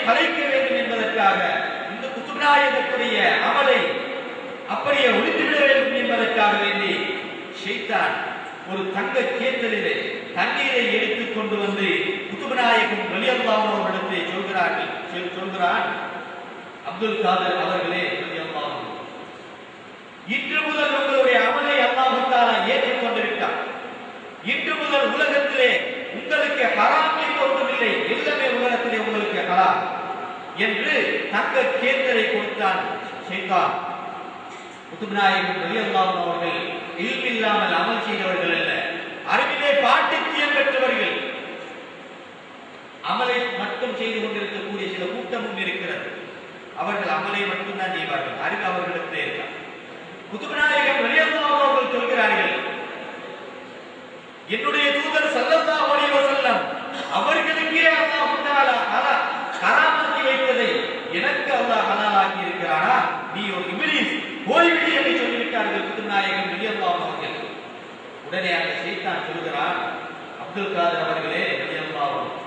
கலைக்க வேண்டும் என்பதற்காக, இந்த குத்துப் நாயகத்துடைய அமலை அப்படியே ஒழித்துவிட வேண்டும் என்பதற்காக வேண்டி ஷைத்தான் ஒரு தங்க கேத்தலிலே தண்ணீரை எடுத்துக் கொண்டு வந்து குத்துப் நாயகம் ரலியல்லாஹு அன்ஹு அவர்களிடத்தை சொல்கிறான், அப்துல் காதர் அவர்களே ரலியல்லாஹு அன்ஹு, இன்று முதல் உங்களுடைய அமலை அல்லாஹ் தஆலா ஏற்றுக்கொண்டு விட்டார். இன்று முதல் உலகத்திலே உங்களுக்கு ஹராம் என்று ஒன்றுமில்லை, எல்லாமே உலகத்திலே உங்களுக்கு ஹராம் என்று தங்க கேத்தலை கொடுத்தான் ஷைத்தான். குத்துப் நாயகம் ரலியல்லாஹு அன்ஹு அவர்கள் இல்ம் இல்லாமல் அமல் செய்தவர்கள் அல்ல, அறிவிலே பாண்டித்தியம் பெற்றவர்கள். அமலை மட்டும் செய்து கொண்டிருக்கக்கூடிய சில கூட்டமும் இருக்கிறது. அவர்கள் அமலை மட்டும்தான் செய்வார்கள், அறிவு அவர்களிடத்திலே இருக்கார். குத்துப் நாயகம் ரலியல்லாஹு அன்ஹு அவர்கள் சொல்கிறார்கள், என்னுடைய தூதர் ஸல்லல்லாஹு அலைஹி வஸல்லம் அவர்களுக்கே அல்லாஹ் தஆலா கராமத்தை வைத்ததை எனக்கு அல்லாஹ் ஹலாலாக்கி இருக்கிறானா? நீ ஒரு இப்லீஸ், போய்விடு என்று சொல்லிவிட்டார்கள் குத்துப் நாயகம் ரலியல்லாஹு அன்ஹு அவர்கள். உடனே அந்த ஷைத்தான் சொல்கிறான், அப்துல் காதர் அவர்களே ரலியல்லாஹு அன்ஹு,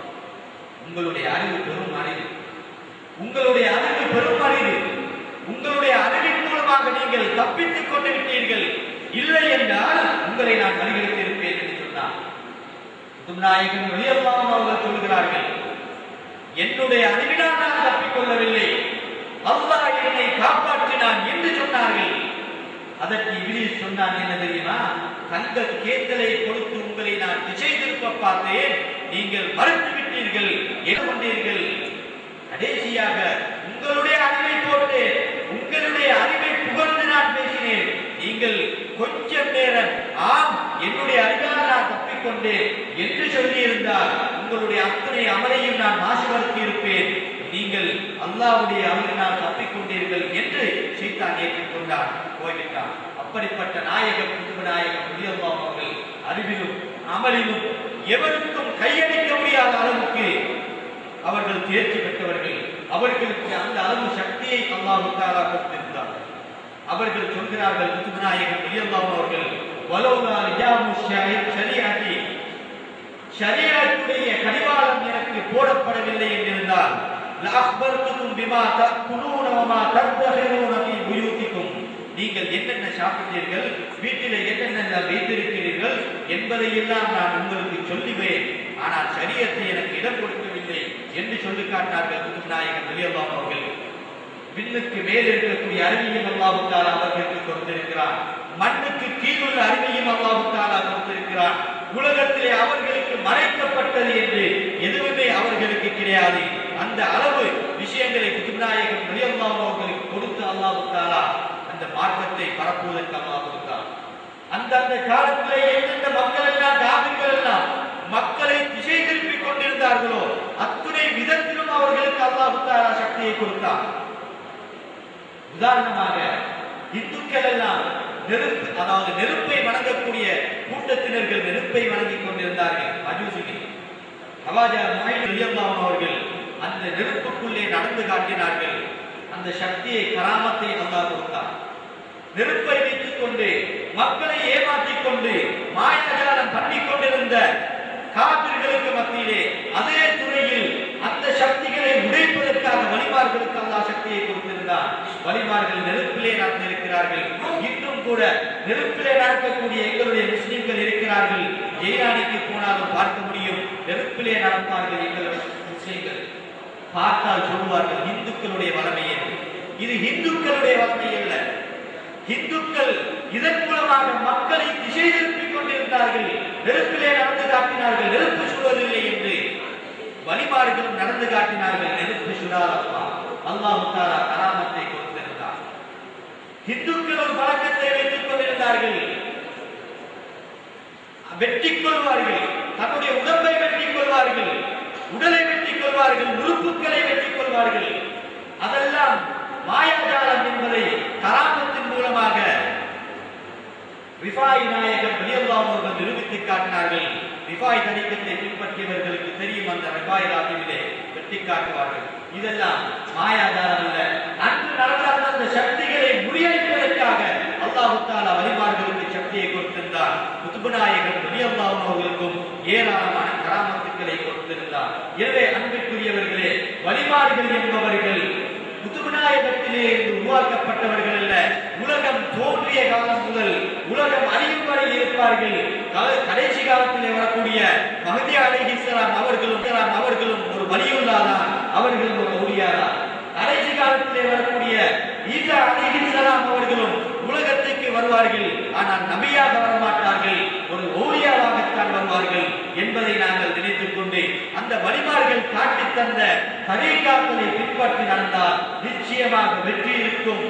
உங்களுடைய அறிவு பெரும் அறிவு, உங்களுடைய அறிவு பெரும் அறிவு, உங்களுடைய அறிவின் மூலமாக நீங்கள் தப்பித்துக் கொண்டு விட்டீர்கள். இல்லை என்றால் உங்களை நான் வழிகெடுத்து இருப்பேன் என்று சொன்னார். குத்துப் நாயகம் ரலியல்லாஹு அன்ஹு அவர்கள் சொல்கிறார்கள், என்னுடைய அறிவினால் நான் தப்பிக்கொள்ளவில்லை, அல்லாஹ் என்னை காப்பாற்றினான் என்று சொன்னார்கள். அதற்கு இப்லீஸ் சொன்னான், என்ன தெரியுமா? தங்க கேத்தலை கொடுத்து உங்களை நான் திசை திருப்ப பார்த்தேன், நீங்கள் மறுத்து விட்டீர்கள், என்ன கொண்டீர்கள்? கடைசியாக உங்களுடைய அறிவை போட்டு உங்களுடைய அறிவை புகழ்ந்து நான் பேசினேன். நீங்கள் கொஞ்சம் நேரம் ஆம் என்னுடைய அறிவால் நான் தப்பிக்கொண்டேன் என்று சொல்லியிருந்தால் உங்களுடைய அத்தனை அமலையும் நான் மாசுபடுத்தி இருப்பேன். நீங்கள் அல்லாஹ்வுடைய அருளினால் தப்பிக்கொண்டீர்கள் என்று ஷைத்தான் ஏற்றுக்கொண்டான், போய்விட்டான். அப்படிப்பட்ட நாயகம் குத்துப் நாயகம் ரலியல்லாஹு அன்ஹு அவர்கள் அறிவிலும் அமலிலும் எவருக்கும் கையடிக்க முடியாத அளவுக்கு அவர்கள் தேர்ச்சி பெற்றவர்கள். அவர்களுக்கு அந்த அளவு சக்தியை அல்லாஹ் தஆலா கொடுத்திருந்தார். அவர்கள் சொல்கிறார்கள், குத்துப் நாயகம் ரலியல்லாஹு அன்ஹு அவர்கள், வலௌலா ரிஜாமு ஷரீஅத்தி, ஷரீஅத்துடைய கடிவாளம் எனக்கு போடப்படவில்லை என்றிருந்தால் லஅக்பர்துகும் பிமா தஅகுலூன வமா தத்ஹிரூன ஃபீ புயூதிக்கும், நீங்கள் என்னென்ன சாப்பிட்டீர்கள், வீட்டிலே என்னென்ன வைத்திருக்கிறீர்கள் என்பதை எல்லாம் நான் உங்களுக்கு சொல்லுவேன். ஆனால் ஷரீஅத்தை எனக்கு இடம் கொடுக்கவில்லை என்று சொல்லி காட்டினார்கள் குத்துப் நாயகம் ரலியல்லாஹு அன்ஹு அவர்கள். விண்ணுக்கு மேல் இருக்கக்கூடிய அறிவையும் அல்லாஹ் தஆலா அவர்களுக்கு கொடுத்திருக்கிறார், மண்ணுக்கு கீழுள்ள அறிவையும் அல்லாஹ் தஆலா கொடுத்திருக்கிறார். உலகத்திலே அவர்களுக்கு மறைக்கப்பட்டது என்று எதுவுமே அவர்களுக்கு கிடையாது. அந்த அளவு விஷயங்களை குத்துப் நாயகம் ரலியல்லாஹு அன்ஹு அவர்களுக்கு கொடுத்து அல்லாஹ் தஆலா அந்த மார்க்கத்தை பரப்புவதற்கு அல்லாஹ் கொடுத்தார். அந்த காலத்திலே எந்தெந்த மக்கள் எல்லாம் காபிர்கள் எல்லாம் மக்களை திசை திருப்பிக் கொண்டிருந்தார்களோ அத்துணை விதத்திலும் அவர்களுக்கு அல்லாஹ் தஆலா சக்தியை கொடுத்தார். உதாரணமாக இந்துக்கள் எல்லாம் நெருப்பு, அதாவது நெருப்பை வணங்கக்கூடிய கூட்டத்தினர்கள் நெருப்பை வணங்கிக் கொண்டிருந்தார்கள். மஜூசிகள் ஹவாஜா முஹைத் ரலியல்லாஹு அன்ஹு அவர்கள் அந்த நெருப்புக்குள்ளே நடந்து காட்டினார்கள். அந்த சக்தியை கராமத்தை அல்லாஹ் கொடுத்தார். நெருப்பை வைத்துக் கொண்டு மக்களை ஏமாற்றிக் கொண்டு மாயாஜாலம் பண்ணிக் கொண்டிருந்த காபிர்களுக்கு மத்தியிலே அதே துறையில் அந்த சக்திகளை உடைப்பதற்காக வலிமார்களுக்கு அல்லாஹ் சக்தியை கொடுத்திருந்தார். வலிமார்கள் நெருப்பிலே நடந்திருக்கிறார்கள். இன்றும் கூட நெருப்பிலே நடக்கக்கூடிய எங்களுடைய முஸ்லிம்கள் இருக்கிறார்கள். ஜெயிலானிக்கு போனாலும் பார்க்க முடியும், நெருப்பிலே நடப்பார்கள் எங்களுடைய முஸ்லிம்கள். பார்த்தால் சொல்லுவார்கள், இந்துக்களுடைய வளமை என்று. இது இந்துக்களுடைய வளமை அல்ல. இந்துக்கள் இதன் மூலமாக மக்களை திசை திருப்பிக் கொண்டிருந்தார்கள். நெருப்பிலே நடந்து காட்டினார்கள், நெருப்பு சுடுவதில்லை என்று. வலிமார்களும் நடந்து காட்டினார்கள், நெருப்பு சுடாதப்பா. அல்லாஹ் தஆலா கராமத்தை கொடுத்திருந்தார். இந்துக்கள் ஒரு பழக்கத்தை வைத்துக் கொண்டிருந்தார்கள், வெட்டிக் கொள்வார்கள், தன்னுடைய உடம்பை வெட்டிக் கொள்வார்கள், உடலை வெட்டிக் கொள்வார்கள், உறுப்புகளை வெட்டிக் கொள்வார்கள். அதெல்லாம் மாயாஜாலம் என்பதை கராமத்தின் மூலமாக ரிஃபாய் நாயகம் ரலியல்லாஹு அன்ஹு அவர்கள் நிரூபித்து காட்டினார்கள். ரிஃபாய் தரிகத்தை பின்பற்றியவர்களுக்கு தெரியும், அந்த ரிஃபாய் ராவிலே வெட்டி காட்டுவார்கள். இதெல்லாம் மாயாஜாலம் அல்ல. அன்று நடந்த அந்த சக்திகளை முறியடிப்பதற்காக அல்லாஹ் தஆலா வலிமார்களுக்கு சக்தியை கொடுத்திருந்தார். குத்துப் நாயகம் ரலியல்லாஹு அன்ஹு அவர்களுக்கும் ஏராளமான கராமத்துக்களை கொடுத்திருந்தார். எனவே அன்பிற்குரியவர்களே, வழிமார்கள் என்பவர்கள் புதுநாயகத்திலே உருவாக்கப்பட்டவர்கள் அல்ல. உலகம் தோன்றிய காலம் முதல் உலகம் அழியும் வரை இருப்பார்கள். கடைசி காலத்திலே வரக்கூடிய மஹ்தி அலைஹிஸ்ஸலாம் அவர்களும் ஒரு வலியுல்லாதான், அவர்களும் ஒரு அவுலியாதான். கடைசி காலத்திலே வரக்கூடிய ஈசா அலைஹிஸ்ஸலாம் அவர்களும் உலகத்துக்கு வருவார்கள். ஆனால் நபியாக வரமாட்டார்கள், ஒரு ஓலியாவாகத்தான் வருவார்கள் என்பதை நாங்கள் நினைத்துக் கொண்டு அந்த வழிமார்கள் காட்டி தந்த தரீகாக்களை பின்பற்றி நடந்தால் நிச்சயமாக வெற்றி இருக்கும்.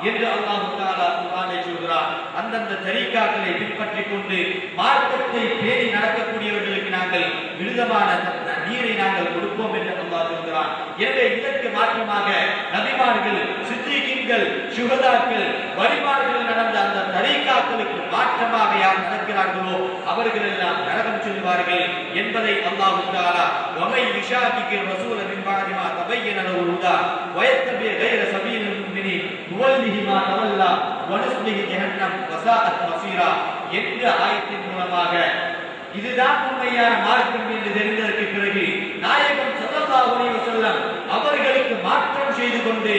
என்று அல்லாஹ் தஆலா குர்ஆனில் சொல்கிறார். அந்தந்த தரீகாக்களை பின்பற்றிக் கொண்டு மார்க்கத்தை பேணி நடக்கக்கூடியவர்களுக்கு நாங்கள் விருதமான நீரை நாங்கள் கொடுப்போம் என்று அல்லாஹ் சொல்கிறான். எனவே இதற்கு மாற்றமாக நபிமார்கள், சித்திகீன்கள், சுஹதாக்கள், வழிமார்கள் நடந்த அந்த தரீகாக்களுக்கு மாற்றமாக யார் நடக்கிறார்களோ அவர்கள் எல்லாம் நரகம் செல்வார்கள் என்பதை அல்லாஹ் தஆலா வமை யுஷாகிக்கு ரசூல மின் பாதி மா தபையன லஹுல் ஹுதா வயத்தபி கைர சபீலில் முஃமினீன் நுவல்லிஹி மா தவல்லா வனுஸ்லிஹி ஜஹன்னம் வஸாஅத் மஸீரா என்ற ஆயத்தின் மூலமாக இதுதான் உண்மையான மார்க்கம் என்று தெரிந்ததற்கு பிறகு நாயகம் ஸல்லல்லாஹு அலைஹி வஸல்லம் அவர்களுக்கு மாற்றம் செய்து கொண்டு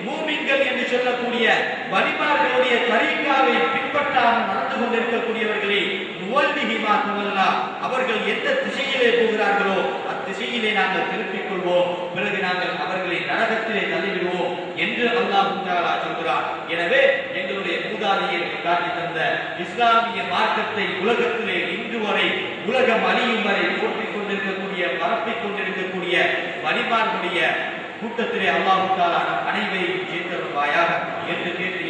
மூமின்கள் என்று சொல்லக்கூடிய வலிமார்களுடைய தரீகாவை பின்பற்றாமல் நடந்து கொண்டிருக்கக்கூடியவர்களே நுவல்லிஹி மா தவல்லா, அவர்கள் எந்த திசையிலே போகிறார்களோ அத்திசையிலே நாங்கள் திருப்பிக் கொள்வோம், பிறகு நாங்கள் அவர்களை நரகத்திலே தள்ளிவிடுவோம் என்று அல்லாஹ் தஆலா சொல்கிறார். எனவே எங்களுடைய மூதாதையர்கள் காட்டி தந்த இஸ்லாமிய மார்க்கத்தை உலகத்திலே இன்று வரை உலகம் அழியும் வரை போற்றிக் கொண்டிருக்கக்கூடிய, பரப்பிக் கொண்டிருக்கக்கூடிய வலிமார்களுடைய கூட்டத்திலே அல்லாஹ் தஆலா அனைவரையும் சேர்த்தருள்வாயாக என்று கேட்டு